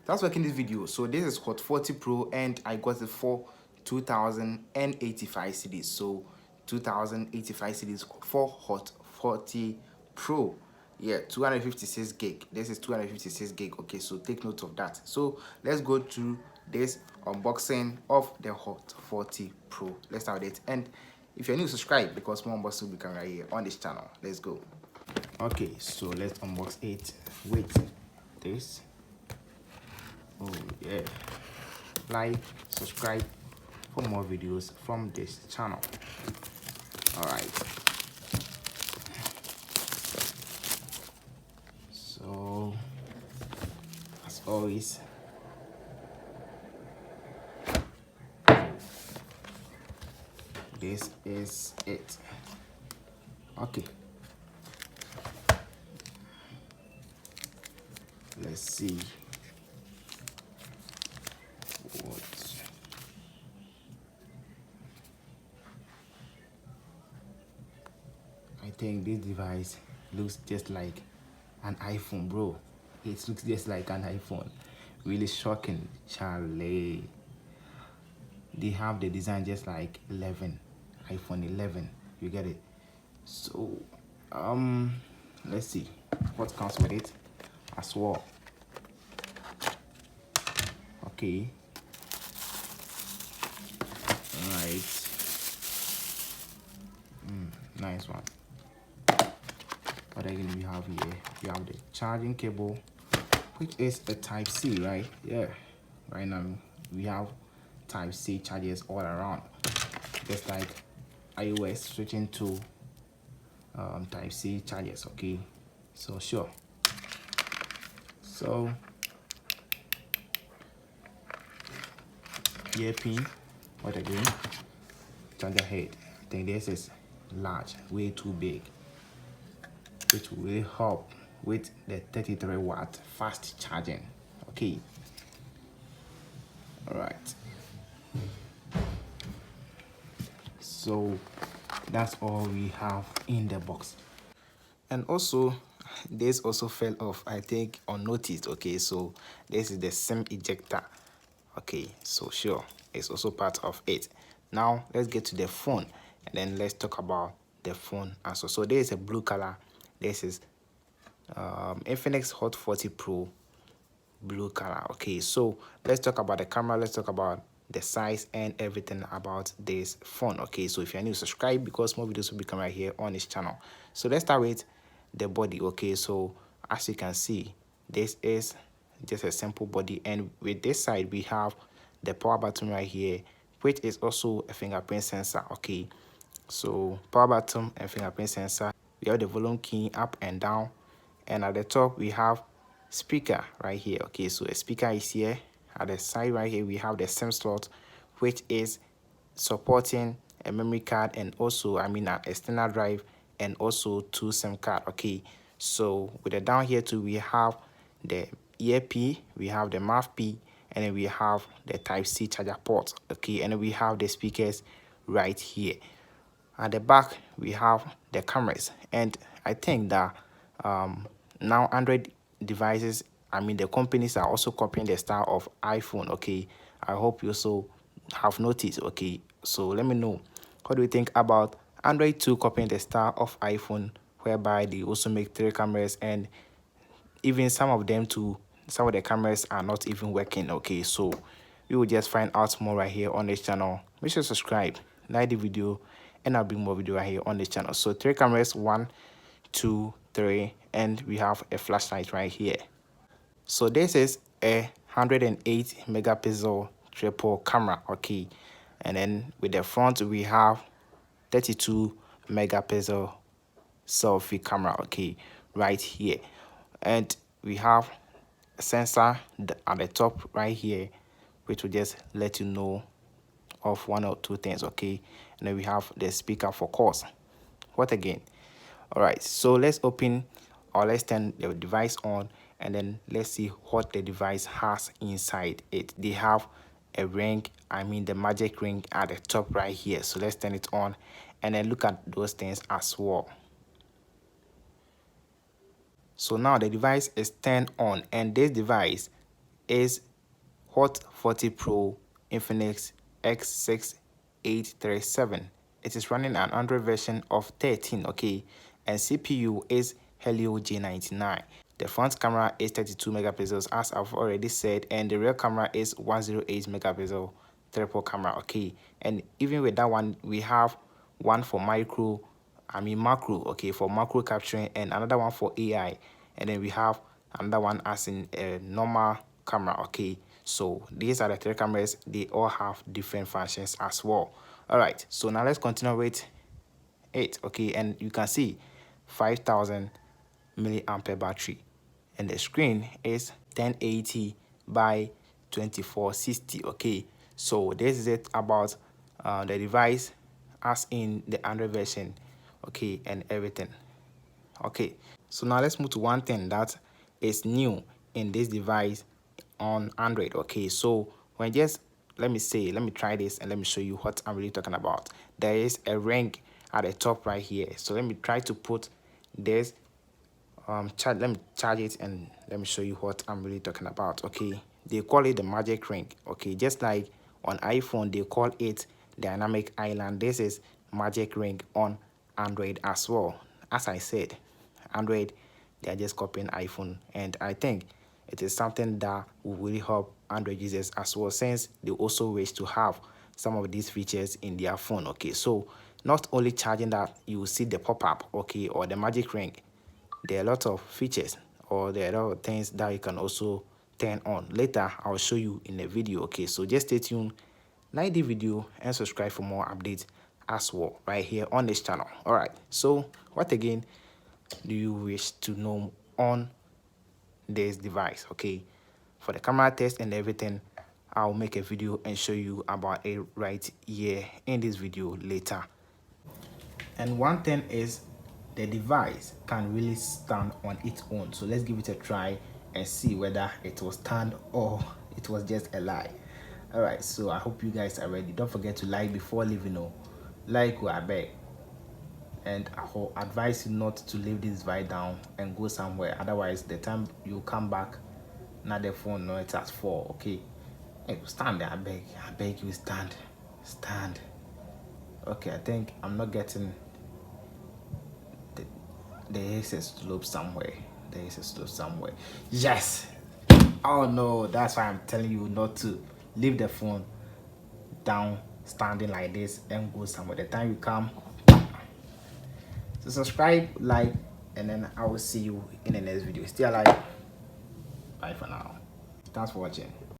that's working this video. So this is Hot 40 Pro and I got it for 2085 cedis. So 2085 cedis for Hot 40 Pro. Yeah, 256 gig. This is 256 gig. Okay, so take note of that. So let's go to this unboxing of the Hot 40 Pro. Let's start with it. And if you're new, subscribe because more unboxing will be coming right here on this channel. Let's go. Okay, so let's unbox it with this. Oh yeah, like, subscribe for more videos from this channel. All right, so as always, this is it. Okay, let's see what. I think this device looks just like an iPhone, bro. It looks just like an iPhone. Really shocking, Charlie. They have the design just like iPhone 11. You get it? So, let's see what comes with it as well. Okay. All right. Nice one. What again we have here? We have the charging cable, which is a Type C, right? Yeah. Right now we have Type C chargers all around, just like iOS switching to Type C chargers. Okay, so sure. So ear pin. What again? Charger head. I think this is large, way too big, which will help with the 33-watt fast charging. Okay. All right. So that's all we have in the box. And also, this also fell off, I think, unnoticed. Okay, so this is the SIM ejector. Okay, so sure, it's also part of it. Now let's get to the phone and then let's talk about the phone also. So there is a blue color. This is Infinix Hot 40 Pro blue color. Okay, so let's talk about the camera. Let's talk about the size and everything about this phone. Okay, so if you're new, subscribe because more videos will be coming right here on this channel. So let's start with the body. Okay, so as you can see, this is just a simple body, and with this side we have the power button right here, which is also a fingerprint sensor. Okay, so power button and fingerprint sensor. We have the volume key up and down, and at the top we have speaker right here. Okay, so a speaker is here. At the side right here we have the SIM slot, which is supporting a memory card and also an external drive and also 2 SIM card. Okay, so with the down here too we have the ear P, we have the mouth P, and then we have the Type C charger port. Okay, and then we have the speakers right here. At the back we have the cameras, and I think that now Android devices, the companies are also copying the style of iPhone. Okay, I hope you also have noticed. Okay, so let me know, what do you think about Android 2 copying the style of iPhone, whereby they also make 3 cameras, and even some of them too, some of the cameras are not even working. Okay, so we will just find out more right here on this channel. Make sure to subscribe, like the video, and I'll bring more video right here on this channel. So 3 cameras, 1, 2, 3, and we have a flashlight right here. So this is a 108 megapixel triple camera. Okay, and then with the front we have 32 megapixel selfie camera. Okay, right here, and we have a sensor at the top right here, which will just let you know of 1 or 2 things. Okay, and then we have the speaker for calls. What again? All right, so let's open, or let's turn the device on, and then let's see what the device has inside it. They have a ring, the magic ring at the top right here. So let's turn it on and then look at those things as well. So now the device is turned on, and this device is Hot 40 Pro Infinix X6837. It is running an Android version of 13, okay, and CPU is Helio J99. The front camera is 32 megapixels, as I've already said, and the rear camera is 108 megapixel triple camera, okay. And even with that one, we have one for macro, okay, for macro capturing, and another one for AI, and then we have another one as in a normal camera, okay. So these are the three cameras. They all have different functions as well. All right, so now let's continue with it, okay. And you can see 5,000 milliampere battery, and the screen is 1080 by 2460, okay. So this is it about the device as in the Android version, okay, and everything, okay. So now let's move to one thing that is new in this device on Android, okay. So when just let me try this and let me show you what I'm really talking about. There is a ring at the top right here, so let me try to put this let me charge it and let me show you what I'm really talking about, okay. They call it the magic ring, okay, just like on iPhone they call it dynamic island. This is magic ring on Android as well. As I said, Android, they are just copying iPhone, and I think it is something that will really help Android users as well, since they also wish to have some of these features in their phone, okay. So not only charging that you will see the pop-up, okay, or the magic ring, there are a lot of features, or there are a lot of things that you can also turn on. Later I'll show you in a video, okay. So just stay tuned, like the video, and subscribe for more updates as well right here on this channel. All right, so what again do you wish to know on this device, okay? For the camera test and everything, I'll make a video and show you about it right here in this video later. And one thing is, the device can really stand on its own. So let's give it a try and see whether it will stand or it was just a lie. All right, so I hope you guys are ready. Don't forget to like before leaving. No, like I beg. And I will advise you not to leave this device down and go somewhere. Otherwise, the time you come back, now the phone no it's at 4. Okay, hey, stand there. I beg you, stand. Okay, I think I'm not getting. There is a slope somewhere. Yes. Oh no, that's why I'm telling you not to leave the phone down, standing like this, and go somewhere. The time you come, so subscribe, like, and then I will see you in the next video. Stay alive. Bye for now. Thanks for watching.